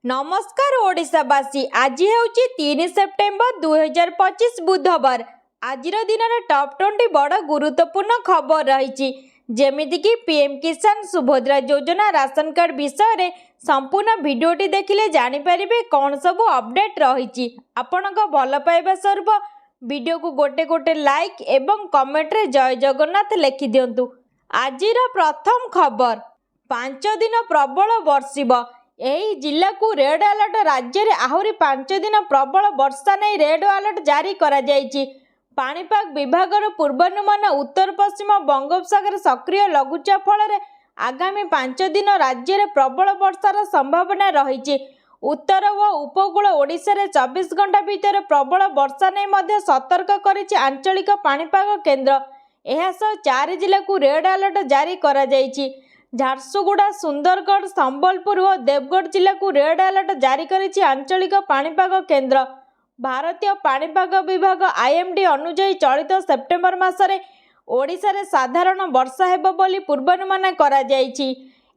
नमस्कार ओडिशावासी। आज हेउची 3 सेप्टेम्बर 2025 बुधवार। आज दिन टॉप 20 बड़ गुरुत्वपूर्ण खबर रही जेमिति कि पीएम किसान सुभद्रा योजना राशन कार्ड विषय रे संपूर्ण भिडियोटी देखिले जानिपारे कौन सब अपडेट रही। आपणक भल पाइबा स्वरूप वीडियो को गोटे गोटे लाइक एवं कमेंट रे जय जगन्नाथ लिखि दियंतु। आजिर प्रथम खबर 5 दिन प्रबल वर्षिब। यही जिला को रेड अलर्ट राज्य में आहरी 5 दिन प्रबल वर्षा नहीं रेड अलर्ट जारी करा जायछि। पाणीपाग विभागर पूर्वानुमान उत्तर पश्चिम बंगोपसागर सक्रिय लघुचाप फल आगामी 5 दिन राज्य में प्रबल वर्षार संभावना रही। उत्तर व उपकूल ओडिशा रे 24 घंटा भीतर प्रबल वर्षा नहीं मध्य सतर्क करिछि आंचलिक पाणीपाग केन्द्र। यह 4 जिला को रेड अलर्ट जारी करा जायछि। झारसुगुड़ा, सुंदरगढ़, संबलपुर और देवगढ़ जिला को रेड अलर्ट जारी करिछि आंचलिक पाणीपाग केन्द्र। भारतीय पाणीपाग विभाग आईएमडी अनुଯାयी चलित सेप्टेम्बर मासरे ओडिशा रे साधारण वर्षा हेबो बोली पूर्वानुमान करा जायछि।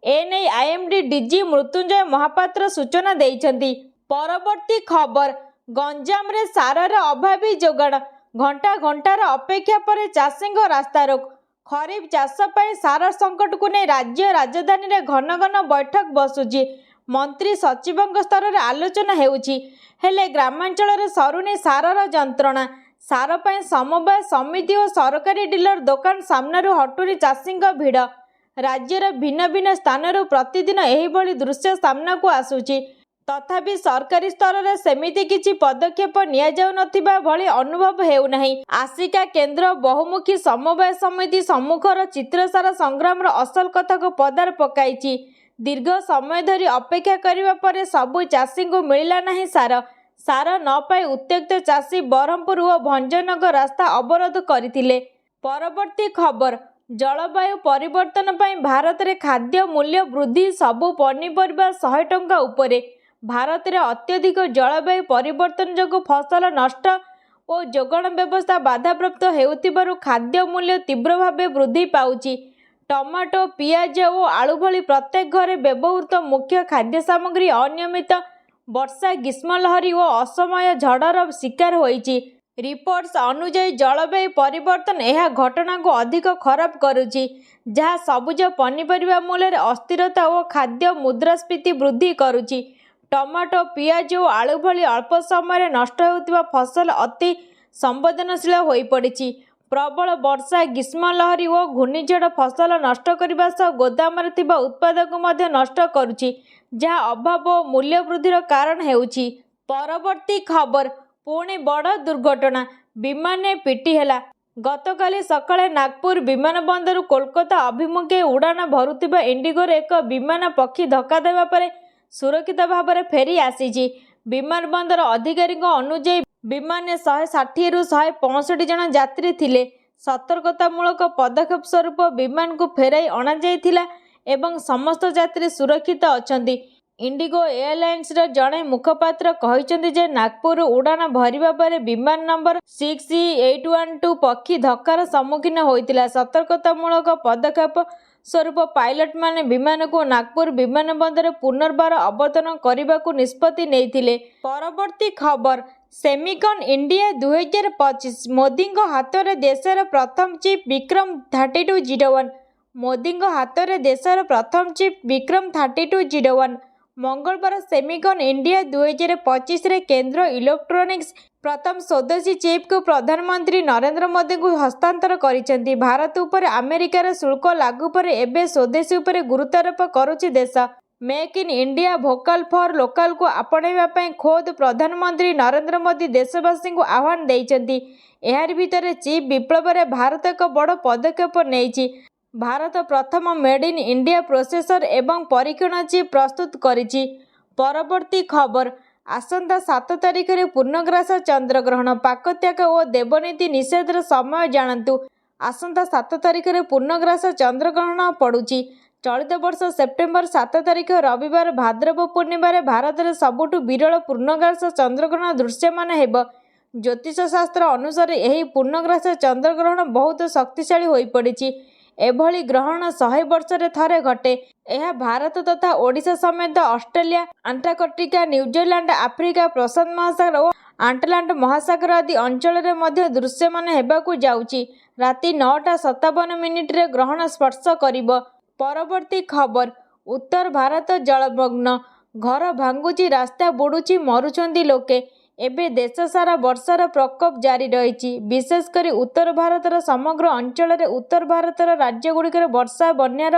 एने आईएमडी डीजी मृत्युंजय महापात्र सूचना देइछन्ति। परवर्ती खबर गंजाम रे सारार अभावी जोगाण। घंटा घंटार अपेक्षा पर चाषी रास्ता रोक। खरीफ चाष पर सार संकट को नहीं राज्य राजधानी रे घन घन बैठक बसुची। मंत्री सचिव स्तर में आलोचना हेउची हेले ग्रामांचल रे सरुनी सारर जंत्रणा। सार पर समवाय समिति और सरकारी डीलर दुकान सामनारू हटुरी चाषी भिड़। राज्यर भिन्न भिन्न स्थानरू प्रतिदिन एही भली दृश्य सामना को आसुची। तथापि सरकारी स्तर में सेमिति किछि पदक्षेप निया जाउ नथिबा भली अनुभव हेउनाही। आसिका केन्द्र बहुमुखी समवाय समिति सम्मुखर चित्रसार संग्राम असल कथा को पदार पकाइछि। दीर्घ समय धरी अपेक्षा करिबा परे सबु चाषी को मिलिला नाही सार। सार न पाई उत्त्यक्त चाषी बरहमपुर और भंजनगर रास्ता अवरोध करथिले। परवर्ती खबर जलवायु परिवर्तन पई भारत रे खाद्य मूल्य वृद्धि सबु पनीपरिबा 100 टंका उपरे। भारत में अत्यधिक जलवायु परिवर्तन जोगु फसल नष्ट और जोगाण व्यवस्था बाधाप्राप्त हेउतिबारु खाद्य मूल्य तीव्र भाव वृद्धि पाउची। टमाटो, पियाज और आलू भली प्रत्येक घरे व्यवहृत मुख्य खाद्य सामग्री अनियमित वर्षा, ग्रीष्मलहरी और असमय झड़र शिकार होइची। रिपोर्ट्स अनुଯାୟୀ जलवायु परिवर्तन यह घटना को अधिक खराब करुची, जहाँ सबुज पनीपरिबा मूल्य अस्थिरता और खाद्य मुद्रास्फीति वृद्धि करुची। टमाटो, पियाज और आलू भली अल्प समय नष्ट होउतिबा फसल अति संवेदनशील होई पड़िछि। प्रबल वर्षा, ग्रीष्मलहरी और घूर्णिझड़ फसल नष्ट करने सह गोदाम थिबा उत्पाद को मध्य नष्ट करुछि, जहाँ अभाव और मूल्य वृद्धिर कारण हेउछि। परवर्ती खबर पुणे बड़ दुर्घटना। विमान पिटी हेला। गतकाली सकाळे नागपुर विमान बंदर कोलकाता अभिमुखे उड़ान भरुथिबा इंडिगोर एक विमान पक्षी धक्का देवा परे सुरक्षित भाव में फेरी आसी। विमान बंदर अधिकारी अनुଯାयी विमान 160 रु 165 जन यात्री थिले। सतर्कतामूलक पदक्षेप स्वरूप विमान को फेराई अणा जाइथिला एवं समस्त यात्री सुरक्षित अछंती। इंडिगो एयरलाइंस जड़े मुखपात्र कहिसेंति जे नागपुर उड़ान भरिबा परे विमान नंबर 6812 पक्षी धक्कार सम्मुखीन होइतिला। सतर्कतामूलक पदक्षेप स्वरूप पायलट माने विमान को नागपुर विमान बंदर पुनर्बार अवतरण करने को निष्पत्ति नेइथिले। परवर्ती खबर सेमिकन इंडिया 2025। मोदी हाथ में देशर प्रथम चिप विक्रम 3201। मोदी हाथ में देशर प्रथम चिप विक्रम 3201 मंगलवार सेमिकन इंडिया 2025 रे केंद्र इलेक्ट्रोनिक्स प्रथम स्वदेशी चिप को प्रधानमंत्री नरेंद्र मोदी को हस्तांतर करिसेंति। भारत उपर अमेरिकार शुल्क लागू पर एबे स्वदेशी उपर गुरुत्वारोप करुछि देश। Make in India Bhokaal for local को आपणैबा पई खोद प्रधानमंत्री नरेंद्र मोदी देशवासी को आह्वान देइछन्ति। एहार भितर चिप विप्लव रे भारत एक बड़ पदक्षेप नेइछि। भारत प्रथम मेड इन इंडिया प्रोसेसर एवं परीक्षण चिप प्रस्तुत करिछि। परवर्ती खबर आसंता 7 तारिख रे पूर्णग्रास चंद्रग्रहण। पाकत्याग और देवनीति निषेधर समय जानतु। आसंता 7 तारिख रे पूर्णग्रास चंद्रग्रहण पड़ुछि। चलित वर्ष सेप्टेम्बर 7 तारिख रविवार भाद्रव पूर्णिमा भारत में सबुठु विरल पूर्णग्रास चंद्रग्रहण दृश्यमान हेब। ज्योतिष शास्त्र अनुसार यही पूर्णग्रास चंद्रग्रहण बहुत शक्तिशाली होई पड़िछि। ଏଭଳି ଗ୍ରହଣ 100 ବର୍ଷରେ ଥରେ ଘଟେ। ଏହା ଭାରତ ତଥା ଓଡ଼ିଶା ସମେତ Australia, Antarctica, New Zealand, Africa, Prashant ମହାସାଗର ଓ ଆଟଲାଣ୍ଟ ମହାସାଗର ଆଦି ଅଞ୍ଚଳରେ ମଧ୍ୟ ଦୃଶ୍ୟମାନ ହେବାକୁ ଯାଉଛି। ରାତି 9:57ରେ ଗ୍ରହଣ ସ୍ପର୍ଶ କରିବ। ପରବର୍ତ୍ତୀ ଖବର। ଉତ୍ତର ଭାରତ ଜଳମଗ୍ନ। ଘର ଭାଙ୍ଗୁଛି, ରାସ୍ତା ବୁଡୁଛି, ମରୁଛନ୍ତି ଲୋକେ। ଏବେ ଦେଶ ସାରା ବର୍ଷାର ପ୍ରକୋପ ଜାରି ରହିଛି। ବିଶେଷ କରି ଉତ୍ତର ଭାରତର ସମଗ୍ର ଅଞ୍ଚଳରେ ଉତ୍ତର ଭାରତର ରାଜ୍ୟଗୁଡ଼ିକରେ ବର୍ଷା ବନ୍ୟାର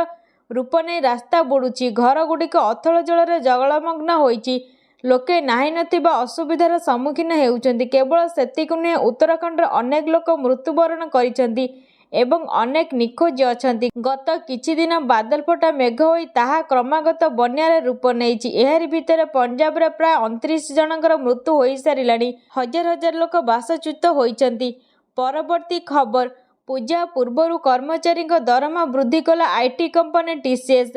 ରୂପ ନେଇ ରାସ୍ତା ବୁଡୁଛି। ଘରଗୁଡ଼ିକ ଅଥଳ ଜଳରେ ଜଳମଗ୍ନ ହୋଇଛି। ଲୋକେ ନାହିଁ ନଥିବା ଅସୁବିଧାର ସମ୍ମୁଖୀନ ହେଉଛନ୍ତି। କେବଳ ସେତିକି ନୁହେଁ, ଉତ୍ତରାଖଣ୍ଡର ଅନେକ ଲୋକ ମୃତ୍ୟୁବରଣ କରିଛନ୍ତି ଏବଂ ଅନେକ ନିଖୋଜ ଅଛନ୍ତି। ଗତ କିଛିଦିନ ବାଦଲ ଫଟା ମେଘ ହୋଇ ତାହା କ୍ରମାଗତ ବନ୍ୟାର ରୂପ ନେଇଛି। ଏହାରି ଭିତରେ ପଞ୍ଜାବରେ ପ୍ରାୟ 29 ଜଣଙ୍କର ମୃତ୍ୟୁ ହୋଇସାରିଲାଣି। ହଜାର ହଜାର ଲୋକ ବାସଚ୍ୟୁତ ହୋଇଛନ୍ତି। ପରବର୍ତ୍ତୀ ଖବର। ପୂଜା ପୂର୍ବରୁ କର୍ମଚାରୀଙ୍କ ଦରମା ବୃଦ୍ଧି କଲା ଆଇଟି କମ୍ପାନୀ ଟିସିଏସ୍।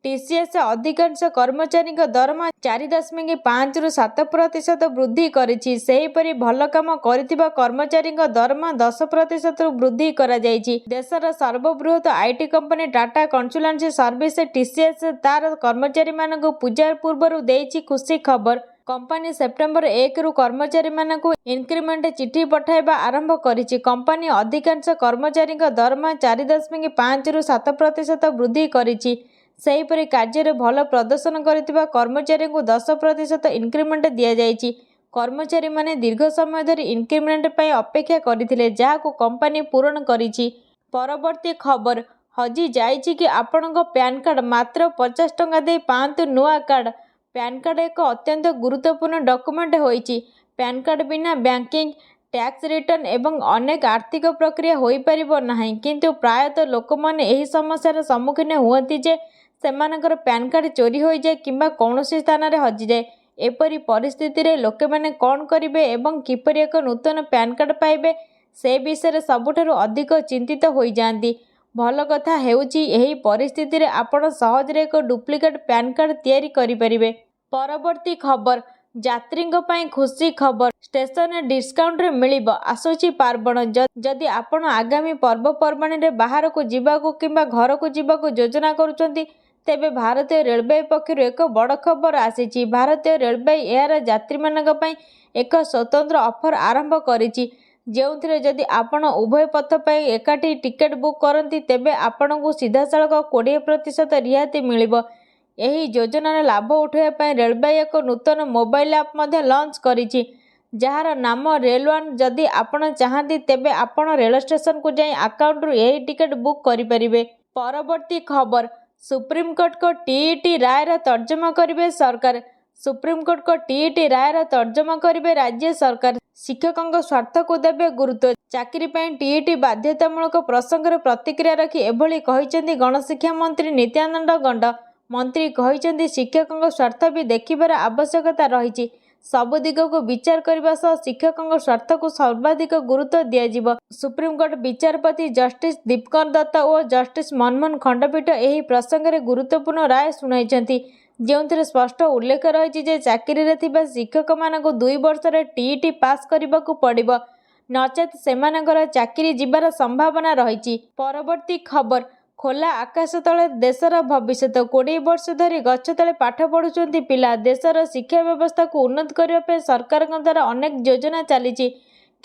ଟିସିଏସ୍ ଅଧିକାଂଶ କର୍ମଚାରୀଙ୍କ ଦରମା 4.5ରୁ 7% ବୃଦ୍ଧି କରିଛି। ସେହିପରି ଭଲ କାମ କରିଥିବା କର୍ମଚାରୀଙ୍କ ଦରମା 10%ରୁ ବୃଦ୍ଧି କରାଯାଇଛି। ଦେଶର ସର୍ବବୃହତ IT company Tata consultancy service TCS ତାର କର୍ମଚାରୀମାନଙ୍କୁ ପୂଜା ପୂର୍ବରୁ ଦେଇଛି ଖୁସି ଖବର। କମ୍ପାନୀ ସେପ୍ଟେମ୍ବର 1ରୁ କର୍ମଚାରୀମାନଙ୍କୁ ଇନକ୍ରିମେଣ୍ଟ ଚିଠି ପଠାଇବା ଆରମ୍ଭ କରିଛି। କମ୍ପାନୀ ଅଧିକାଂଶ କର୍ମଚାରୀଙ୍କ ଦରମା 4.5ରୁ 7% ବୃଦ୍ଧି କରିଛି। ସେହିପରି କାର୍ଯ୍ୟରେ ଭଲ ପ୍ରଦର୍ଶନ କରିଥିବା କର୍ମଚାରୀଙ୍କୁ 10% ଇନକ୍ରିମେଣ୍ଟ ଦିଆଯାଇଛି। କର୍ମଚାରୀମାନେ ଦୀର୍ଘ ସମୟ ଧରି ଇନକ୍ରିମେଣ୍ଟ ପାଇଁ ଅପେକ୍ଷା କରିଥିଲେ, ଯାହାକୁ କମ୍ପାନୀ ପୂରଣ କରିଛି। ପରବର୍ତ୍ତୀ ଖବର। ହଜି ଯାଇଛି କି ଆପଣଙ୍କ ପ୍ୟାନ୍ କାର୍ଡ? ମାତ୍ର 50 ଟଙ୍କା ଦେଇ ପାଆନ୍ତୁ ନୂଆ କାର୍ଡ। ପ୍ୟାନ୍ କାର୍ଡ ଏକ ଅତ୍ୟନ୍ତ ଗୁରୁତ୍ୱପୂର୍ଣ୍ଣ ଡକୁମେଣ୍ଟ ହୋଇଛି। ପ୍ୟାନ୍ କାର୍ଡ ବିନା ବ୍ୟାଙ୍କିଂ, ଟ୍ୟାକ୍ସ ରିଟର୍ଣ୍ଣ ଏବଂ ଅନେକ ଆର୍ଥିକ ପ୍ରକ୍ରିୟା ହୋଇପାରିବ ନାହିଁ। କିନ୍ତୁ ପ୍ରାୟତଃ ଲୋକମାନେ ଏହି ସମସ୍ୟାର ସମ୍ମୁଖୀନ ହୁଅନ୍ତି ଯେ ସେମାନଙ୍କର ପ୍ୟାନ୍ କାର୍ଡ ଚୋରି ହୋଇଯାଏ କିମ୍ବା କୌଣସି ସ୍ଥାନରେ ହଜିଯାଏ। ଏପରି ପରିସ୍ଥିତିରେ ଲୋକମାନେ କ'ଣ କରିବେ ଏବଂ କିପରି ଏକ ନୂତନ ପ୍ୟାନ୍ କାର୍ଡ ପାଇବେ, ସେ ବିଷୟରେ ସବୁଠାରୁ ଅଧିକ ଚିନ୍ତିତ ହୋଇଯାଆନ୍ତି। ଭଲ କଥା ହେଉଛି, ଏହି ପରିସ୍ଥିତିରେ ଆପଣ ସହଜରେ ଏକ ଡୁପ୍ଲିକେଟ୍ ପ୍ୟାନ୍ କାର୍ଡ ତିଆରି କରିପାରିବେ। ପରବର୍ତ୍ତୀ ଖବର। ଯାତ୍ରୀଙ୍କ ପାଇଁ ଖୁସି ଖବର। ଷ୍ଟେସନରେ ଡିସ୍କାଉଣ୍ଟରେ ମିଳିବ। ଆସୁଛି ପାର୍ବଣ। ଯଦି ଆପଣ ଆଗାମୀ ପର୍ବପର୍ବାଣୀରେ ବାହାରକୁ ଯିବାକୁ କିମ୍ବା ଘରକୁ ଯିବାକୁ ଯୋଜନା କରୁଛନ୍ତି, ତେବେ ଭାରତୀୟ ରେଳବାଇ ପକ୍ଷରୁ ଏକ ବଡ଼ ଖବର ଆସିଛି। ଭାରତୀୟ ରେଳବାଇ ଏହାର ଯାତ୍ରୀମାନଙ୍କ ପାଇଁ ଏକ ସ୍ୱତନ୍ତ୍ର ଅଫର ଆରମ୍ଭ କରିଛି, ଯେଉଁଥିରେ ଯଦି ଆପଣ ଉଭୟ ପଥ ପାଇଁ ଏକାଠି ଟିକେଟ ବୁକ୍ କରନ୍ତି, ତେବେ ଆପଣଙ୍କୁ ସିଧାସଳଖ 20% ରିହାତି ମିଳିବ। ଏହି ଯୋଜନାର ଲାଭ ଉଠାଇବା ପାଇଁ ରେଳବାଇ ଏକ ନୂତନ ମୋବାଇଲ ଆପ୍ ମଧ୍ୟ ଲଞ୍ଚ କରିଛି, ଯାହାର ନାମ ରେଲୱାନ୍। ଯଦି ଆପଣ ଚାହାନ୍ତି, ତେବେ ଆପଣ ରେଳ ଷ୍ଟେସନକୁ ଯାଇ ଆକାଉଣ୍ଟରୁ ଏହି ଟିକେଟ ବୁକ୍ କରିପାରିବେ। ପରବର୍ତ୍ତୀ ଖବର। ସୁପ୍ରିମକୋର୍ଟଙ୍କ ଟିଇଟି ରାୟର ତର୍ଜମା କରିବେ ସରକାର। ସୁପ୍ରିମକୋର୍ଟଙ୍କ ଟିଇଟି ରାୟର ତର୍ଜମା କରିବେ ରାଜ୍ୟ ସରକାର। ଶିକ୍ଷକଙ୍କ ସ୍ୱାର୍ଥକୁ ଦେବେ ଗୁରୁତ୍ୱ। ଚାକିରି ପାଇଁ ଟିଇଟି ବାଧ୍ୟତାମୂଳକ ପ୍ରସଙ୍ଗରେ ପ୍ରତିକ୍ରିୟା ରଖି ଏଭଳି କହିଛନ୍ତି ଗଣଶିକ୍ଷା ମନ୍ତ୍ରୀ ନିତ୍ୟାନନ୍ଦ ଗଣ୍ଡ। ମନ୍ତ୍ରୀ କହିଛନ୍ତି, ଶିକ୍ଷକଙ୍କ ସ୍ୱାର୍ଥ ବି ଦେଖିବାର ଆବଶ୍ୟକତା ରହିଛି। ସବୁ ଦିଗକୁ ବିଚାର କରିବା ସହ ଶିକ୍ଷକଙ୍କ ସ୍ୱାର୍ଥକୁ ସର୍ବାଧିକ ଗୁରୁତ୍ୱ ଦିଆଯିବ। ସୁପ୍ରିମକୋର୍ଟ ବିଚାରପତି ଜଷ୍ଟିସ ଦୀପଙ୍କର ଦତ୍ତ ଓ ଜଷ୍ଟିସ ମନମୋହନ ଖଣ୍ଡପୀଠ ଏହି ପ୍ରସଙ୍ଗରେ ଗୁରୁତ୍ୱପୂର୍ଣ୍ଣ ରାୟ ଶୁଣାଇଛନ୍ତି, ଯେଉଁଥିରେ ସ୍ପଷ୍ଟ ଉଲ୍ଲେଖ ରହିଛି ଯେ ଚାକିରିରେ ଥିବା ଶିକ୍ଷକମାନଙ୍କୁ 2 ବର୍ଷରେ ଟିଇଟି ପାସ୍ କରିବାକୁ ପଡ଼ିବ, ନଚେତ୍ ସେମାନଙ୍କର ଚାକିରି ଯିବାର ସମ୍ଭାବନା ରହିଛି। ପରବର୍ତ୍ତୀ ଖବର। ଖୋଲା ଆକାଶ ତଳେ ଦେଶର ଭବିଷ୍ୟତ। 20 ବର୍ଷ ଧରି ଗଛ ତଳେ ପାଠ ପଢୁଛନ୍ତି ପିଲା। ଦେଶର ଶିକ୍ଷା ବ୍ୟବସ୍ଥାକୁ ଉନ୍ନତ କରିବା ପାଇଁ ସରକାରଙ୍କ ଦ୍ୱାରା ଅନେକ ଯୋଜନା ଚାଲିଛି,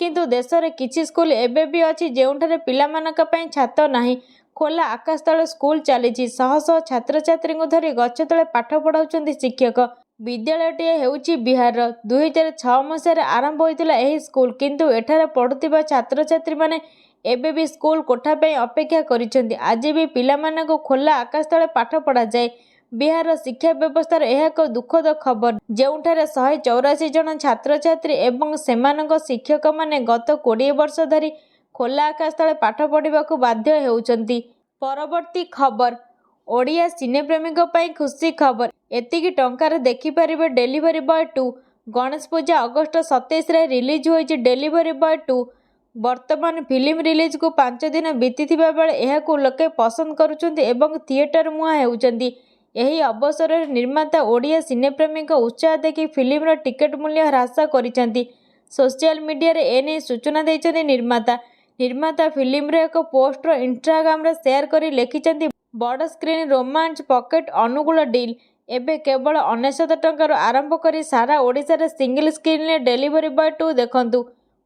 କିନ୍ତୁ ଦେଶରେ କିଛି ସ୍କୁଲ ଏବେ ବି ଅଛି ଯେଉଁଠାରେ ପିଲାମାନଙ୍କ ପାଇଁ ଛାତ ନାହିଁ। ଖୋଲା ଆକାଶ ତଳେ ସ୍କୁଲ ଚାଲିଛି। ଶହ ଶହ ଛାତ୍ରଛାତ୍ରୀଙ୍କୁ ଧରି ଗଛ ତଳେ ପାଠ ପଢ଼ାଉଛନ୍ତି ଶିକ୍ଷକ। ବିଦ୍ୟାଳୟଟିଏ ହେଉଛି ବିହାରର। 2006 ମସିହାରେ ଆରମ୍ଭ ହୋଇଥିଲା ଏହି ସ୍କୁଲ, କିନ୍ତୁ ଏଠାରେ ପଢୁଥିବା ଛାତ୍ରଛାତ୍ରୀମାନେ ଏବେ ବି ସ୍କୁଲ କୋଠା ପାଇଁ ଅପେକ୍ଷା କରିଛନ୍ତି। ଆଜି ବି ପିଲାମାନଙ୍କୁ ଖୋଲା ଆକାଶ ତଳେ ପାଠ ପଢ଼ାଯାଏ। ବିହାରର ଶିକ୍ଷା ବ୍ୟବସ୍ଥାର ଏହା ଏକ ଦୁଃଖଦ ଖବର, ଯେଉଁଠାରେ 184 ଜଣ ଛାତ୍ରଛାତ୍ରୀ ଏବଂ ସେମାନଙ୍କ ଶିକ୍ଷକମାନେ ଗତ 20 ବର୍ଷ ଧରି ଖୋଲା ଆକାଶ ତଳେ ପାଠ ପଢ଼ିବାକୁ ବାଧ୍ୟ ହେଉଛନ୍ତି। ପରବର୍ତ୍ତୀ ଖବର। ଓଡ଼ିଆ ସିନେପ୍ରେମୀଙ୍କ ପାଇଁ ଖୁସି ଖବର। ଏତିକି ଟଙ୍କାରେ ଦେଖିପାରିବେ ଡେଲିଭରି ବୟ 2। ଗଣେଶ ପୂଜା ଅଗଷ୍ଟ 27ରେ ରିଲିଜ୍ ହୋଇଛି ଡେଲିଭରି ବୟ 2। ବର୍ତ୍ତମାନ ଫିଲ୍ମ ରିଲିଜକୁ 5 ଦିନ ବିତିଥିବା ବେଳେ ଏହାକୁ ଲୋକେ ପସନ୍ଦ କରୁଛନ୍ତି ଏବଂ ଥିଏଟର ମୁହାଁ ହେଉଛନ୍ତି। ଏହି ଅବସରରେ ନିର୍ମାତା ଓଡ଼ିଆ ସିନେପ୍ରେମୀଙ୍କ ଉତ୍ସାହ ଦେଖି ଫିଲ୍ମର ଟିକେଟ ମୂଲ୍ୟ ହ୍ରାସ କରିଛନ୍ତି। ସୋସିଆଲ ମିଡିଆରେ ଏନେଇ ସୂଚନା ଦେଇଛନ୍ତି ନିର୍ମାତା। ନିର୍ମାତା ଫିଲ୍ମର ଏକ ପୋଷ୍ଟର ଇନଷ୍ଟାଗ୍ରାମରେ ସେୟାର କରି ଲେଖିଛନ୍ତି, ବଡ଼ ସ୍କ୍ରିନ୍ ରୋମାଞ୍ଚ ପକେଟ୍ ଅନୁକୂଳ ଡିଲ୍। ଏବେ କେବଳ 99 ଟଙ୍କାରୁ ଆରମ୍ଭ କରି ସାରା ଓଡ଼ିଶାରେ ସିଙ୍ଗଲ ସ୍କ୍ରିନ୍ରେ ଡେଲିଭରି ବୟ 2 ଦେଖନ୍ତୁ।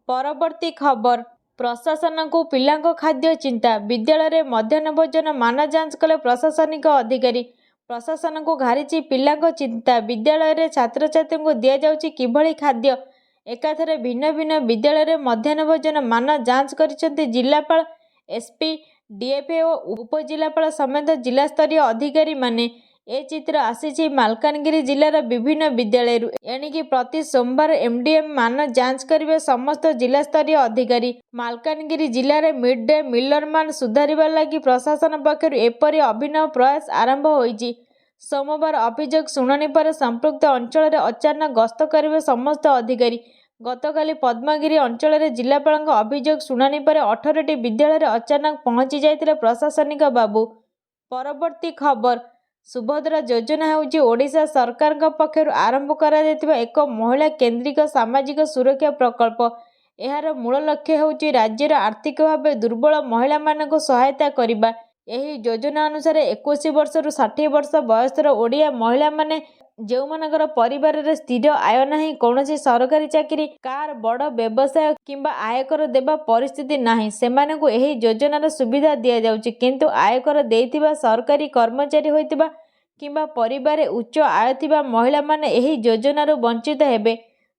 ପରବର୍ତ୍ତୀ ଖବର, ପ୍ରଶାସନକୁ ପିଲାଙ୍କ ଖାଦ୍ୟ ଚିନ୍ତା। ବିଦ୍ୟାଳୟରେ ମଧ୍ୟାହ୍ନ ଭୋଜନ ମାନ ଯାଞ୍ଚ କଲେ ପ୍ରଶାସନିକ ଅଧିକାରୀ। ପ୍ରଶାସନକୁ ଘାରିଛି ପିଲାଙ୍କ ଚିନ୍ତା। ବିଦ୍ୟାଳୟରେ ଛାତ୍ରଛାତ୍ରୀଙ୍କୁ ଦିଆଯାଉଛି କିଭଳି ଖାଦ୍ୟ? ଏକାଥରେ ଭିନ୍ନ ଭିନ୍ନ ବିଦ୍ୟାଳୟରେ ମଧ୍ୟାହ୍ନ ଭୋଜନ ମାନ ଯାଞ୍ଚ କରିଛନ୍ତି ଜିଲ୍ଲାପାଳ, ଏସ୍ପି, ଡିଏଫ୍ଓ ଓ ଉପଜିଲ୍ଲାପାଳ ସମେତ ଜିଲ୍ଲାସ୍ତରୀୟ ଅଧିକାରୀମାନେ। ଏ ଚିତ୍ର ଆସିଛି ମାଲକାନଗିରି ଜିଲ୍ଲାର ବିଭିନ୍ନ ବିଦ୍ୟାଳୟରୁ। ଏଣିକି ପ୍ରତି ସୋମବାର ଏମ୍ଡିଏମ୍ ମାନ ଯାଞ୍ଚ କରିବେ ସମସ୍ତ ଜିଲ୍ଲାସ୍ତରୀୟ ଅଧିକାରୀ। ମାଲକାନଗିରି ଜିଲ୍ଲାରେ ମିଡ୍ ଡେ ମିଲର ମାନ ସୁଧାରିବା ଲାଗି ପ୍ରଶାସନ ପକ୍ଷରୁ ଏପରି ଅଭିନବ ପ୍ରୟାସ ଆରମ୍ଭ ହୋଇଛି। ସୋମବାର ଅଭିଯୋଗ ଶୁଣାଣି ପରେ ସମ୍ପୃକ୍ତ ଅଞ୍ଚଳରେ ଅଚାନକ ଗସ୍ତ କରିବେ ସମସ୍ତ ଅଧିକାରୀ। ଗତକାଲି ପଦ୍ମଗିରି ଅଞ୍ଚଳରେ ଜିଲ୍ଲାପାଳଙ୍କ ଅଭିଯୋଗ ଶୁଣାଣି ପରେ 18ଟି ବିଦ୍ୟାଳୟରେ ଅଚାନକ ପହଞ୍ଚି ଯାଇଥିଲେ ପ୍ରଶାସନିକ ବାବୁ। ପରବର୍ତ୍ତୀ ଖବର, ସୁଭଦ୍ରା ଯୋଜନା ହେଉଛି ଓଡ଼ିଶା ସରକାରଙ୍କ ପକ୍ଷରୁ ଆରମ୍ଭ କରାଯାଇଥିବା ଏକ ମହିଳା କେନ୍ଦ୍ରିକ ସାମାଜିକ ସୁରକ୍ଷା ପ୍ରକଳ୍ପ। ଏହାର ମୂଳ ଲକ୍ଷ୍ୟ ହେଉଛି ରାଜ୍ୟର ଆର୍ଥିକ ଭାବେ ଦୁର୍ବଳ ମହିଳାମାନଙ୍କୁ ସହାୟତା କରିବା। ଏହି ଯୋଜନା ଅନୁସାରେ 21 ବର୍ଷରୁ 60 ବର୍ଷ ବୟସର ଓଡ଼ିଆ ମହିଳାମାନେ ଯେଉଁମାନଙ୍କର ପରିବାରରେ ସ୍ଥିର ଆୟ ନାହିଁ, କୌଣସି ସରକାରୀ ଚାକିରି, କାର, ବଡ଼ ବ୍ୟବସାୟ କିମ୍ବା ଆୟକର ଦେବା ପରିସ୍ଥିତି ନାହିଁ, ସେମାନଙ୍କୁ ଏହି ଯୋଜନାର ସୁବିଧା ଦିଆଯାଉଛି। କିନ୍ତୁ ଆୟକର ଦେଇଥିବା, ସରକାରୀ କର୍ମଚାରୀ ହୋଇଥିବା କିମ୍ବା ପରିବାରରେ ଉଚ୍ଚ ଆୟ ଥିବା ମହିଳାମାନେ ଏହି ଯୋଜନାରୁ ବଞ୍ଚିତ ହେବେ।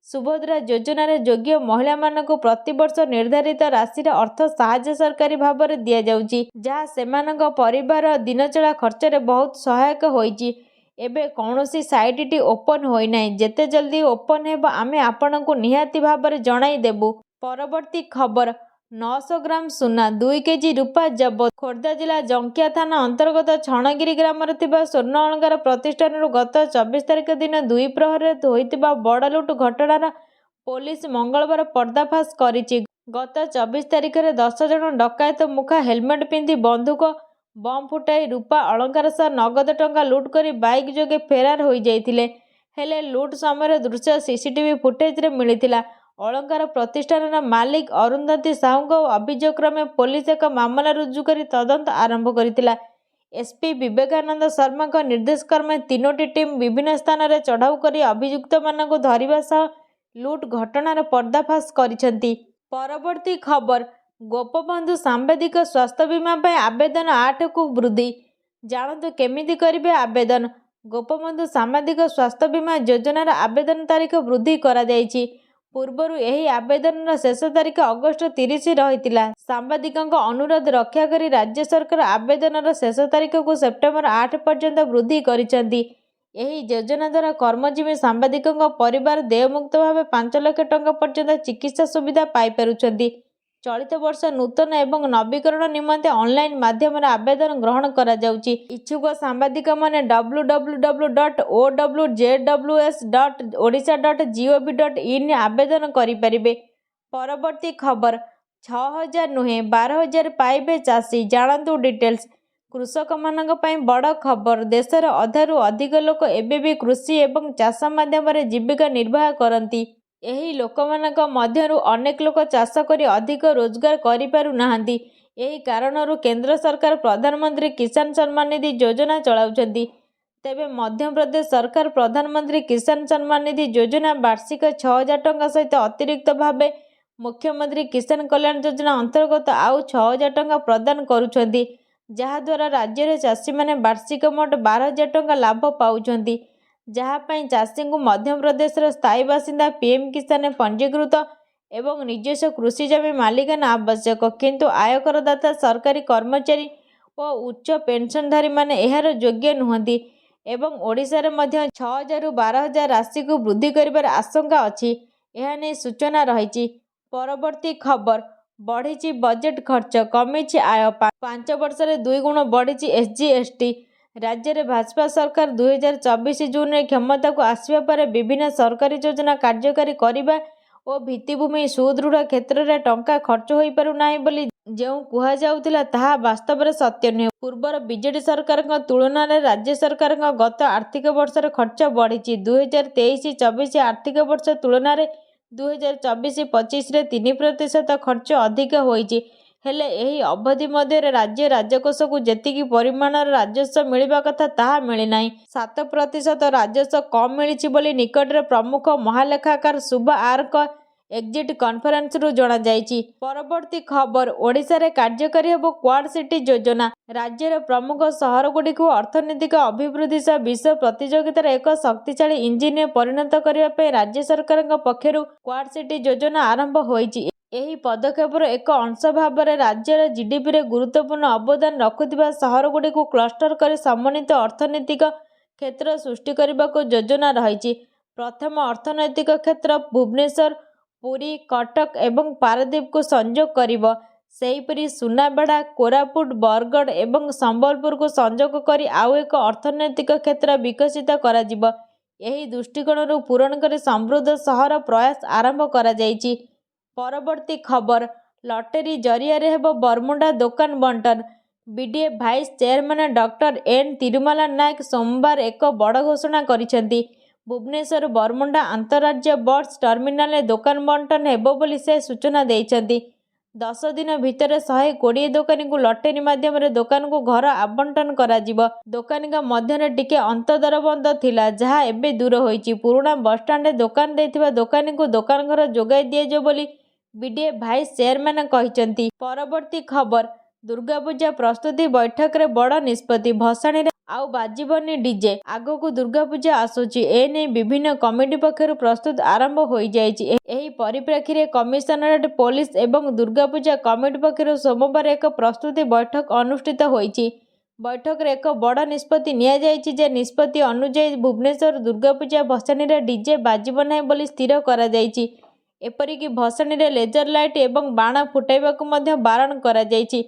ସୁଭଦ୍ରା ଯୋଜନାରେ ଯୋଗ୍ୟ ମହିଳାମାନଙ୍କୁ ପ୍ରତିବର୍ଷ ନିର୍ଦ୍ଧାରିତ ରାଶିର ଅର୍ଥ ସାହାଯ୍ୟ ସରକାରୀ ଭାବରେ ଦିଆଯାଉଛି, ଯାହା ସେମାନଙ୍କ ପରିବାର ଦିନଚଳା ଖର୍ଚ୍ଚରେ ବହୁତ ସହାୟକ ହୋଇଛି। ଏବେ କୌଣସି ସାଇଟଟି ଓପନ୍ ହୋଇନାହିଁ। ଯେତେ ଜଲଦି ଓପନ୍ ହେବ ଆମେ ଆପଣଙ୍କୁ ନିହାତି ଭାବରେ ଜଣାଇ ଦେବୁ। ପରବର୍ତ୍ତୀ ଖବର, 900 ଗ୍ରାମ ସୁନା, 2 କେଜି ରୂପା ଜବତ। ଖୋର୍ଦ୍ଧା ଜିଲ୍ଲା ଜଙ୍କିଆ ଥାନା ଅନ୍ତର୍ଗତ ଛଣଗିରି ଗ୍ରାମରେ ଥିବା ସ୍ୱର୍ଣ୍ଣ ଅଳଙ୍କାର ପ୍ରତିଷ୍ଠାନରୁ ଗତ 24 ତାରିଖ ଦିନ 2 ପ୍ରହରରେ ହୋଇଥିବା ବଡ଼ ଲୁଟ୍ ଘଟଣାର ପୋଲିସ ମଙ୍ଗଳବାର ପର୍ଦ୍ଦାଫାଶ କରିଛି। ଗତ 24 ତାରିଖରେ 10 ଜଣ ଡକାୟତ ମୁଖା ହେଲମେଟ୍ ପିନ୍ଧି ବନ୍ଧୁକ, ବମ୍ ଫୁଟାଇ ରୂପା ଅଳଙ୍କାର ସହ ନଗଦ ଟଙ୍କା ଲୁଟ୍ କରି ବାଇକ୍ ଯୋଗେ ଫେରାର ହୋଇଯାଇଥିଲେ। ହେଲେ ଲୁଟ୍ ସମୟର ଦୃଶ୍ୟ ସିସିଟିଭି ଫୁଟେଜରେ ମିଳିଥିଲା। ଅଳଙ୍କାର ପ୍ରତିଷ୍ଠାନର ମାଲିକ ଅରୁନ୍ଧତୀ ସାହୁଙ୍କ ଅଭିଯୋଗ କ୍ରମେ ପୋଲିସ ଏକ ମାମଲା ରୁଜୁ କରି ତଦନ୍ତ ଆରମ୍ଭ କରିଥିଲା। ଏସ୍ପି ବିବେକାନନ୍ଦ ଶର୍ମାଙ୍କ ନିର୍ଦ୍ଦେଶ କ୍ରମେ 3ଟି ଟିମ୍ ବିଭିନ୍ନ ସ୍ଥାନରେ ଚଢ଼ାଉ କରି ଅଭିଯୁକ୍ତମାନଙ୍କୁ ଧରିବା ସହ ଲୁଟ୍ ଘଟଣାର ପର୍ଦ୍ଦାଫାଶ କରିଛନ୍ତି। ପରବର୍ତ୍ତୀ ଖବର, ଗୋପବନ୍ଧୁ ସାମ୍ବାଦିକ ସ୍ୱାସ୍ଥ୍ୟ ବୀମା ପାଇଁ ଆବେଦନ 8କୁ ବୃଦ୍ଧି। ଜାଣନ୍ତୁ କେମିତି କରିବେ ଆବେଦନ। ଗୋପବନ୍ଧୁ ସାମ୍ବାଦିକ ସ୍ୱାସ୍ଥ୍ୟ ବୀମା ଯୋଜନାର ଆବେଦନ ତାରିଖ ବୃଦ୍ଧି କରାଯାଇଛି। ପୂର୍ବରୁ ଏହି ଆବେଦନର ଶେଷ ତାରିଖ ଅଗଷ୍ଟ 30 ରହିଥିଲା। ସାମ୍ବାଦିକଙ୍କ ଅନୁରୋଧ ରକ୍ଷା କରି ରାଜ୍ୟ ସରକାର ଆବେଦନର ଶେଷ ତାରିଖକୁ ସେପ୍ଟେମ୍ବର 8 ପର୍ଯ୍ୟନ୍ତ ବୃଦ୍ଧି କରିଛନ୍ତି। ଏହି ଯୋଜନା ଦ୍ୱାରା କର୍ମଜୀବୀ ସାମ୍ବାଦିକଙ୍କ ପରିବାର ଦେୟମୁକ୍ତ ଭାବେ 5 ଲକ୍ଷ ଟଙ୍କା ପର୍ଯ୍ୟନ୍ତ ଚିକିତ୍ସା ସୁବିଧା ପାଇପାରୁଛନ୍ତି। ଚଳିତ ବର୍ଷ ନୂତନ ଏବଂ ନବୀକରଣ ନିମନ୍ତେ ଅନଲାଇନ୍ ମାଧ୍ୟମରେ ଆବେଦନ ଗ୍ରହଣ କରାଯାଉଛି। ଇଚ୍ଛୁକ ସାମ୍ବାଦିକମାନେ www.owjws.odisha.gov.in ଆବେଦନ କରିପାରିବେ। ପରବର୍ତ୍ତୀ ଖବର, 6,000 ନୁହେଁ 12,000 ପାଇବେ ଚାଷୀ, ଜାଣନ୍ତୁ ଡିଟେଲ୍ସ। କୃଷକମାନଙ୍କ ପାଇଁ ବଡ଼ ଖବର, ଦେଶର ଅଧାରୁ ଅଧିକ ଲୋକ ଏବେ ବି କୃଷି ଏବଂ ଚାଷ ମାଧ୍ୟମରେ ଜୀବିକା ନିର୍ବାହ କରନ୍ତି। ଏହି ଲୋକମାନଙ୍କ ମଧ୍ୟରୁ ଅନେକ ଲୋକ ଚାଷ କରି ଅଧିକ ରୋଜଗାର କରିପାରୁନାହାନ୍ତି। ଏହି କାରଣରୁ କେନ୍ଦ୍ର ସରକାର ପ୍ରଧାନମନ୍ତ୍ରୀ କିଷାନ ସମ୍ମାନ ନିଧି ଯୋଜନା ଚଳାଉଛନ୍ତି। ତେବେ ମଧ୍ୟପ୍ରଦେଶ ସରକାର ପ୍ରଧାନମନ୍ତ୍ରୀ କିଷାନ ସମ୍ମାନ ନିଧି ଯୋଜନା ବାର୍ଷିକ 6,000 ଟଙ୍କା ସହିତ ଅତିରିକ୍ତ ଭାବେ ମୁଖ୍ୟମନ୍ତ୍ରୀ କିଷାନ କଲ୍ୟାଣ ଯୋଜନା ଅନ୍ତର୍ଗତ ଆଉ 6,000 ଟଙ୍କା ପ୍ରଦାନ କରୁଛନ୍ତି, ଯାହାଦ୍ୱାରା ରାଜ୍ୟରେ ଚାଷୀମାନେ ବାର୍ଷିକ ମୋଟ 12,000 ଟଙ୍କା ଲାଭ ପାଉଛନ୍ତି। ଯାହା ପାଇଁ ଚାଷୀଙ୍କୁ ମଧ୍ୟପ୍ରଦେଶର ସ୍ଥାୟୀ ବାସିନ୍ଦା, ପିଏମ୍ କିଷାନରେ ପଞ୍ଜୀକୃତ ଏବଂ ନିଜସ୍ୱ କୃଷି ଜମି ମାଲିକାନା ଆବଶ୍ୟକ। କିନ୍ତୁ ଆୟକରଦାତା, ସରକାରୀ କର୍ମଚାରୀ ଓ ଉଚ୍ଚ ପେନ୍ସନଧାରୀମାନେ ଏହାର ଯୋଗ୍ୟ ନୁହନ୍ତି। ଏବଂ ଓଡ଼ିଶାରେ ମଧ୍ୟ 6,000ରୁ 12,000 ରାଶିକୁ ବୃଦ୍ଧି କରିବାର ଆଶଙ୍କା ଅଛି। ଏହା ନେଇ ସୂଚନା ରହିଛି। ପରବର୍ତ୍ତୀ ଖବର, ବଢ଼ିଛି ବଜେଟ୍ ଖର୍ଚ୍ଚ, କମିଛି ଆୟ। 5 ବର୍ଷରେ 2 ଗୁଣ ବଢ଼ିଛି ଏସ୍ଜି/ଏସ୍ଟି। ରାଜ୍ୟରେ ଭାଜପା ସରକାର 2024 ଜୁନରେ କ୍ଷମତାକୁ ଆସିବା ପରେ ବିଭିନ୍ନ ସରକାରୀ ଯୋଜନା କାର୍ଯ୍ୟକାରୀ କରିବା ଓ ଭିତ୍ତିଭୂମି ସୁଦୃଢ଼ କ୍ଷେତ୍ରରେ ଟଙ୍କା ଖର୍ଚ୍ଚ ହୋଇପାରୁନାହିଁ ବୋଲି ଯେଉଁ କୁହାଯାଉଥିଲା, ତାହା ବାସ୍ତବରେ ସତ୍ୟ ନୁହେଁ। ପୂର୍ବର ବିଜେଡି ସରକାରଙ୍କ ତୁଳନାରେ ରାଜ୍ୟ ସରକାରଙ୍କ ଗତ ଆର୍ଥିକ ବର୍ଷର ଖର୍ଚ୍ଚ ବଢ଼ିଛି। 2023-24 ଆର୍ଥିକ ବର୍ଷ ତୁଳନାରେ 2024-25ରେ 3% ଖର୍ଚ୍ଚ ଅଧିକ ହୋଇଛି। ହେଲେ ଏହି ଅବଧି ମଧ୍ୟରେ ରାଜ୍ୟ ରାଜକୋଷକୁ ଯେତିକି ପରିମାଣର ରାଜସ୍ୱ ମିଳିବା କଥା ତାହା ମିଳିନାହିଁ। 7% ରାଜସ୍ୱ କମ୍ ମିଳିଛି ବୋଲି ନିକଟରେ ପ୍ରମୁଖ ମହାଲେଖାକାର ଶୁଭା ଆରଙ୍କ ଏକ୍ଜିଟ୍ କନଫରେନ୍ସରୁ ଜଣାଯାଇଛି। ପରବର୍ତ୍ତୀ ଖବର, ଓଡ଼ିଶାରେ କାର୍ଯ୍ୟକାରୀ ହେବ କ୍ୱାଡ୍ ସିଟି ଯୋଜନା। ରାଜ୍ୟର ପ୍ରମୁଖ ସହରଗୁଡ଼ିକୁ ଅର୍ଥନୈତିକ ଅଭିବୃଦ୍ଧି ସହ ବିଶ୍ୱ ପ୍ରତିଯୋଗିତାର ଏକ ଶକ୍ତିଶାଳୀ ଇଞ୍ଜିନରେ ପରିଣତ କରିବା ପାଇଁ ରାଜ୍ୟ ସରକାରଙ୍କ ପକ୍ଷରୁ କ୍ୱାଡ୍ ସିଟି ଯୋଜନା ଆରମ୍ଭ ହୋଇଛି। ଏହି ପଦକ୍ଷେପର ଏକ ଅଂଶ ଭାବରେ ରାଜ୍ୟର ଜିଡିପିରେ ଗୁରୁତ୍ୱପୂର୍ଣ୍ଣ ଅବଦାନ ରଖୁଥିବା ସହରଗୁଡ଼ିକୁ କ୍ଲଷ୍ଟର କରି ସମନ୍ୱିତ ଅର୍ଥନୈତିକ କ୍ଷେତ୍ର ସୃଷ୍ଟି କରିବାକୁ ଯୋଜନା ରହିଛି। ପ୍ରଥମ ଅର୍ଥନୈତିକ କ୍ଷେତ୍ର ଭୁବନେଶ୍ୱର, ପୁରୀ, କଟକ ଏବଂ ପାରାଦୀପକୁ ସଂଯୋଗ କରିବ। ସେହିପରି ସୁନାବେଢ଼ା, କୋରାପୁଟ, ବରଗଡ଼ ଏବଂ ସମ୍ବଲପୁରକୁ ସଂଯୋଗ କରି ଆଉ ଏକ ଅର୍ଥନୈତିକ କ୍ଷେତ୍ର ବିକଶିତ କରାଯିବ। ଏହି ଦୃଷ୍ଟିକୋଣରୁ ପୂରଣ କରି ସମୃଦ୍ଧ ସହର ପ୍ରୟାସ ଆରମ୍ଭ କରାଯାଇଛି। ପରବର୍ତ୍ତୀ ଖବର, ଲଟେରୀ ଜରିଆରେ ହେବ ବରମୁଣ୍ଡା ଦୋକାନ ବଣ୍ଟନ। BDA vice chairman doctor N Tirumala Nayak ସୋମବାର ଏକ ବଡ଼ ଘୋଷଣା କରିଛନ୍ତି। ଭୁବନେଶ୍ୱର ବରମୁଣ୍ଡା ଆନ୍ତଃରାଜ୍ୟ ବସ୍ ଟର୍ମିନାଲରେ ଦୋକାନ ବଣ୍ଟନ ହେବ ବୋଲି ସେ ସୂଚନା ଦେଇଛନ୍ତି। 10 ଦିନ ଭିତରେ 120 ଦୋକାନୀଙ୍କୁ ଲଟେରୀ ମାଧ୍ୟମରେ ଦୋକାନକୁ ଘର ଆବଣ୍ଟନ କରାଯିବ। ଦୋକାନୀଙ୍କ ମଧ୍ୟରେ ଟିକେ ଅନ୍ତର୍ଦରବନ୍ଧ ଥିଲା, ଯାହା ଏବେ ଦୂର ହୋଇଛି। ପୁରୁଣା ବସ୍ଷ୍ଟାଣ୍ଡରେ ଦୋକାନ ଦେଇଥିବା ଦୋକାନୀଙ୍କୁ ଦୋକାନ ଘର ଯୋଗାଇ ଦିଆଯିବ ବୋଲି ବିଡିଏ ଭାଇସ୍ ଚେୟାରମ୍ୟାନ୍ କହିଛନ୍ତି। ପରବର୍ତ୍ତୀ ଖବର, ଦୁର୍ଗାପୂଜା ପ୍ରସ୍ତୁତି ବୈଠକରେ ବଡ଼ ନିଷ୍ପତ୍ତି। ଭସାଣୀରେ ଆଉ ବାଜିବନି ଡିଜେ। ଆଗକୁ ଦୁର୍ଗାପୂଜା ଆସୁଛି। ଏନେଇ ବିଭିନ୍ନ କମିଟି ପକ୍ଷରୁ ପ୍ରସ୍ତୁତି ଆରମ୍ଭ ହୋଇଯାଇଛି। ଏହି ପରିପ୍ରେକ୍ଷୀରେ କମିଶନରେଟ୍ ପୋଲିସ ଏବଂ ଦୁର୍ଗାପୂଜା କମିଟି ପକ୍ଷରୁ ସୋମବାର ଏକ ପ୍ରସ୍ତୁତି ବୈଠକ ଅନୁଷ୍ଠିତ ହୋଇଛି। ବୈଠକରେ ଏକ ବଡ଼ ନିଷ୍ପତ୍ତି ନିଆଯାଇଛି ଯେ ନିଷ୍ପତ୍ତି ଅନୁଯାୟୀ ଭୁବନେଶ୍ୱର ଦୁର୍ଗାପୂଜା ଭସାଣୀରେ ଡିଜେ ବାଜିବ ନାହିଁ ବୋଲି ସ୍ଥିର କରାଯାଇଛି। ଏପରିକି ଭସାଣୀରେ ଲେଜର ଲାଇଟ୍ ଏବଂ ବାଣ ଫୁଟାଇବାକୁ ମଧ୍ୟ ବାରଣ କରାଯାଇଛି।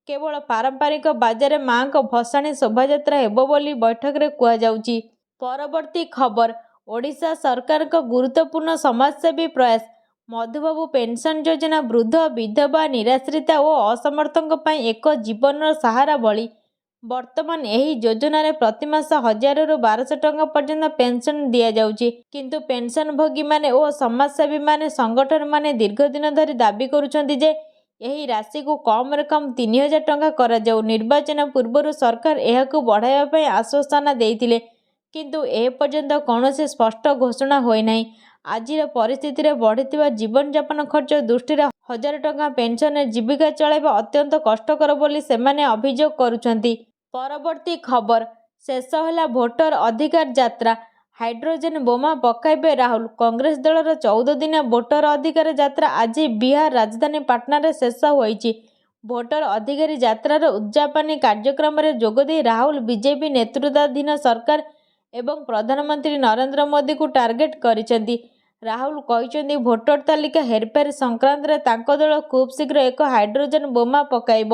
କେବଳ ପାରମ୍ପରିକ ବାଜାରେ ମା'ଙ୍କ ଭସାଣୀ ଶୋଭାଯାତ୍ରା ହେବ ବୋଲି ବୈଠକରେ କୁହାଯାଉଛି। ପରବର୍ତ୍ତୀ ଖବର, ଓଡ଼ିଶା ସରକାରଙ୍କ ଗୁରୁତ୍ୱପୂର୍ଣ୍ଣ ସମାଜସେବୀ ପ୍ରୟାସ। ମଧୁବାବୁ ପେନ୍ସନ୍ ଯୋଜନା ବୃଦ୍ଧ, ବିଧବା, ନିରାଶ୍ରିତା ଓ ଅସମର୍ଥଙ୍କ ପାଇଁ ଏକ ଜୀବନର ସାହାରା ଭଳି। ବର୍ତ୍ତମାନ ଏହି ଯୋଜନାରେ ପ୍ରତିମାସ 1000ରୁ 1200 ଟଙ୍କା ପର୍ଯ୍ୟନ୍ତ ପେନ୍ସନ୍ ଦିଆଯାଉଛି। କିନ୍ତୁ ପେନ୍ସନ୍ଭୋଗୀମାନେ ଓ ସମାଜସେବୀମାନେ ସଂଗଠନମାନେ ଦୀର୍ଘଦିନ ଧରି ଦାବି କରୁଛନ୍ତି ଯେ ଏହି ରାଶିକୁ କମ୍ରେ କମ୍ 3000 ଟଙ୍କା କରାଯାଉ। ନିର୍ବାଚନ ପୂର୍ବରୁ ସରକାର ଏହାକୁ ବଢ଼ାଇବା ପାଇଁ ଆଶ୍ୱାସନା ଦେଇଥିଲେ, କିନ୍ତୁ ଏପର୍ଯ୍ୟନ୍ତ କୌଣସି ସ୍ପଷ୍ଟ ଘୋଷଣା ହୋଇନାହିଁ। ଆଜିର ପରିସ୍ଥିତିରେ ବଢ଼ିଥିବା ଜୀବନଯାପନ ଖର୍ଚ୍ଚ ଦୃଷ୍ଟିରେ 1000 ଟଙ୍କା ପେନ୍ସନ୍ରେ ଜୀବିକା ଚଳାଇବା ଅତ୍ୟନ୍ତ କଷ୍ଟକର ବୋଲି ସେମାନେ ଅଭିଯୋଗ କରୁଛନ୍ତି। ପରବର୍ତ୍ତୀ ଖବର, ଶେଷ ହେଲା ଭୋଟର ଅଧିକାର ଯାତ୍ରା। ହାଇଡ୍ରୋଜେନ ବୋମା ପକାଇବେ ରାହୁଲ। କଂଗ୍ରେସ ଦଳର 14 ଦିନିଆ ଭୋଟର ଅଧିକାର ଯାତ୍ରା ଆଜି ବିହାର ରାଜଧାନୀ ପାଟନାରେ ଶେଷ ହୋଇଛି। ଭୋଟର ଅଧିକାରୀ ଯାତ୍ରାର ଉଦ୍ଯାପନୀ କାର୍ଯ୍ୟକ୍ରମରେ ଯୋଗଦେଇ ରାହୁଲ ବିଜେପି ନେତୃତ୍ୱାଧୀନ ସରକାର ଏବଂ ପ୍ରଧାନମନ୍ତ୍ରୀ ନରେନ୍ଦ୍ର ମୋଦିଙ୍କୁ ଟାର୍ଗେଟ କରିଛନ୍ତି। ରାହୁଲ କହିଛନ୍ତି ଭୋଟର ତାଲିକା ହେରଫେର ସଂକ୍ରାନ୍ତରେ ତାଙ୍କ ଦଳ ଖୁବ୍ ଶୀଘ୍ର ଏକ ହାଇଡ୍ରୋଜେନ ବୋମା ପକାଇବ।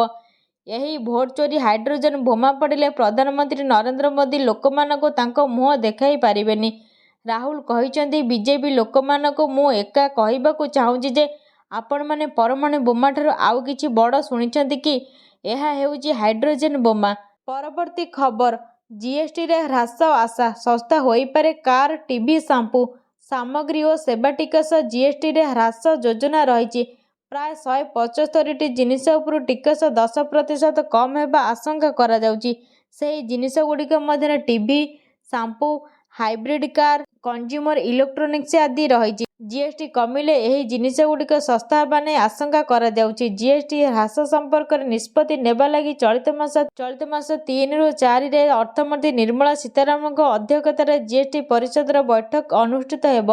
ଏହି ଭୋଟ ଚୋରି ହାଇଡ୍ରୋଜେନ ବୋମା ପଡ଼ିଲେ ପ୍ରଧାନମନ୍ତ୍ରୀ ନରେନ୍ଦ୍ର ମୋଦି ଲୋକମାନଙ୍କୁ ତାଙ୍କ ମୁହଁ ଦେଖାଇ ପାରିବେନି। ରାହୁଲ କହିଛନ୍ତି ବିଜେପି ଲୋକମାନଙ୍କୁ ମୁଁ ଏକା କହିବାକୁ ଚାହୁଁଛି ଯେ ଆପଣମାନେ ପରମାଣୁ ବୋମାଠାରୁ ଆଉ କିଛି ବଡ଼ ଶୁଣିଛନ୍ତି କି? ଏହା ହେଉଛି ହାଇଡ୍ରୋଜେନ ବୋମା। ପରବର୍ତ୍ତୀ ଖବର, ଜିଏସଟିରେ ହ୍ରାସ ଆଶା। ଶସ୍ତା ହୋଇପାରେ କାର୍, ଟିଭି, ସାମ୍ପୁ ସାମଗ୍ରୀ ଓ ସେବା ଟିକସ। ଜିଏସଟିରେ ହ୍ରାସ ଯୋଜନା ରହିଛି। ପ୍ରାୟ 175ଟି ଜିନିଷ ଉପରୁ ଟିକସ 10% କମ୍ ହେବା ଆଶଙ୍କା କରାଯାଉଛି। ସେହି ଜିନିଷଗୁଡ଼ିକ ମଧ୍ୟରେ TV, shampoo, hybrid car, consumer electronics ଆଦି ରହିଛି। ଜିଏସଟି କମିଲେ ଏହି ଜିନିଷଗୁଡ଼ିକ ଶସ୍ତା ହେବା ନେଇ ଆଶଙ୍କା କରାଯାଉଛି। ଜିଏସଟି ହ୍ରାସ ସମ୍ପର୍କରେ ନିଷ୍ପତ୍ତି ନେବା ଲାଗି ଚଳିତ ମାସ 3ରୁ 4ରେ ଅର୍ଥମନ୍ତ୍ରୀ ନିର୍ମଳା ସୀତାରମଣଙ୍କ ଅଧ୍ୟକ୍ଷତାରେ ଜିଏସଟି ପରିଷଦର ବୈଠକ ଅନୁଷ୍ଠିତ ହେବ।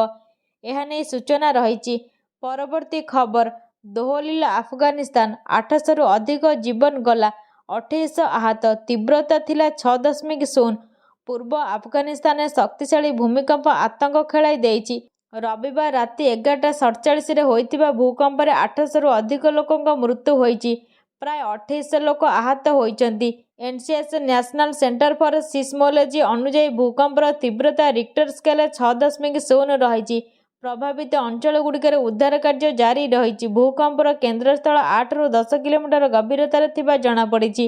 ଏହା ନେଇ ସୂଚନା ରହିଛି। ପରବର୍ତ୍ତୀ ଖବର, ଦୋହଲିଲା ଆଫଗାନିସ୍ତାନ। 800ରୁ ଅଧିକ ଜୀବନ ଗଲା, 2800 ଆହତ। ତୀବ୍ରତା ଥିଲା 6.0। ପୂର୍ବ ଆଫଗାନିସ୍ତାନରେ ଶକ୍ତିଶାଳୀ ଭୂମିକମ୍ପ ଆତଙ୍କ ଖେଳାଇ ଦେଇଛି। ରବିବାର ରାତି 11:47ରେ ହୋଇଥିବା ଭୂକମ୍ପରେ 800ରୁ ଅଧିକ ଲୋକଙ୍କ ମୃତ୍ୟୁ ହୋଇଛି। ପ୍ରାୟ 2800 ଲୋକ ଆହତ ହୋଇଛନ୍ତି। NCS national centre for seismology ଅନୁଯାୟୀ ଭୂକମ୍ପର ତୀବ୍ରତା ରିକ୍ଟର ସ୍କେଲରେ 6.0 ରହିଛି। ପ୍ରଭାବିତ ଅଞ୍ଚଳଗୁଡ଼ିକରେ ଉଦ୍ଧାର କାର୍ଯ୍ୟ ଜାରି ରହିଛି। ଭୂକମ୍ପର କେନ୍ଦ୍ରସ୍ଥଳ 8ରୁ 10 କିଲୋମିଟର ଗଭୀରତାରେ ଥିବା ଜଣାପଡ଼ିଛି।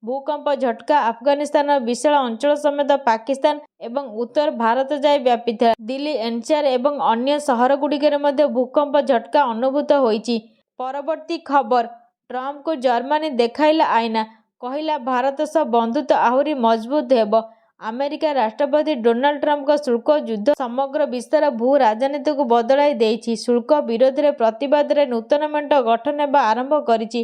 ଭୂକମ୍ପ ଝଟକା ଆଫଗାନିସ୍ତାନର ବିଶାଳ ଅଞ୍ଚଳ ସମେତ ପାକିସ୍ତାନ ଏବଂ ଉତ୍ତର ଭାରତ ଯାଏ ବ୍ୟାପିଥିଲା। ଦିଲ୍ଲୀ ଏନସିଆର ଏବଂ ଅନ୍ୟ ସହରଗୁଡ଼ିକରେ ମଧ୍ୟ ଭୂକମ୍ପ ଝଟକା ଅନୁଭୂତ ହୋଇଛି। ପରବର୍ତ୍ତୀ ଖବର, ଟ୍ରମ୍ପଙ୍କୁ ଜର୍ମାନୀ ଦେଖାଇଲା ଆଇନା, କହିଲା ଭାରତ ସହ ବନ୍ଧୁତ୍ୱ ଆହୁରି ମଜବୁତ ହେବ। ଆମେରିକା ରାଷ୍ଟ୍ରପତି ଡୋନାଲ୍ଡ ଟ୍ରମ୍ପଙ୍କ ଶୁଳ୍କ ଯୁଦ୍ଧ ସମଗ୍ର ବିଶ୍ୱର ଭୂ ରାଜନୀତିକୁ ବଦଳାଇ ଦେଇଛି। ଶୁଳ୍କ ବିରୋଧରେ ପ୍ରତିବାଦରେ ନୂତନ ମେଣ୍ଟ ଗଠନ ହେବା ଆରମ୍ଭ କରିଛି।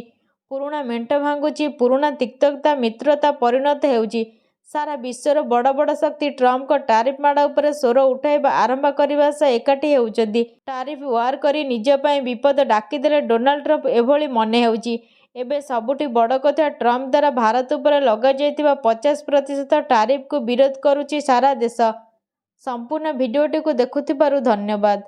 ପୁରୁଣା ମେଣ୍ଟ ଭାଙ୍ଗୁଛି, ପୁରୁଣା ତିକ୍ତତା ମିତ୍ରତା ପରିଣତ ହେଉଛି। ସାରା ବିଶ୍ୱର ବଡ଼ ବଡ଼ ଶକ୍ତି ଟ୍ରମ୍ପଙ୍କ ଟାରିଫ ମାଡ଼ ଉପରେ ସ୍ୱର ଉଠାଇବା ଆରମ୍ଭ କରିବା ସହ ଏକାଠି ହେଉଛନ୍ତି। ଟାରିଫ ୱାର କରି ନିଜ ପାଇଁ ବିପଦ ଡାକିଦେଲେ ଡୋନାଲ୍ଡ ଟ୍ରମ୍ପ ଏଭଳି ମନେ ହେଉଛି। ଏବେ ସବୁଠି ବଡ଼ କଥା, ଟ୍ରମ୍ପ ଦ୍ୱାରା ଭାରତ ଉପରେ ଲଗାଯାଇଥିବା 50% ଟାରିଫକୁ ବିରୋଧ କରୁଛି ସାରା ଦେଶ। ସମ୍ପୂର୍ଣ୍ଣ ଭିଡିଓଟିକୁ ଦେଖୁଥିବାରୁ ଧନ୍ୟବାଦ।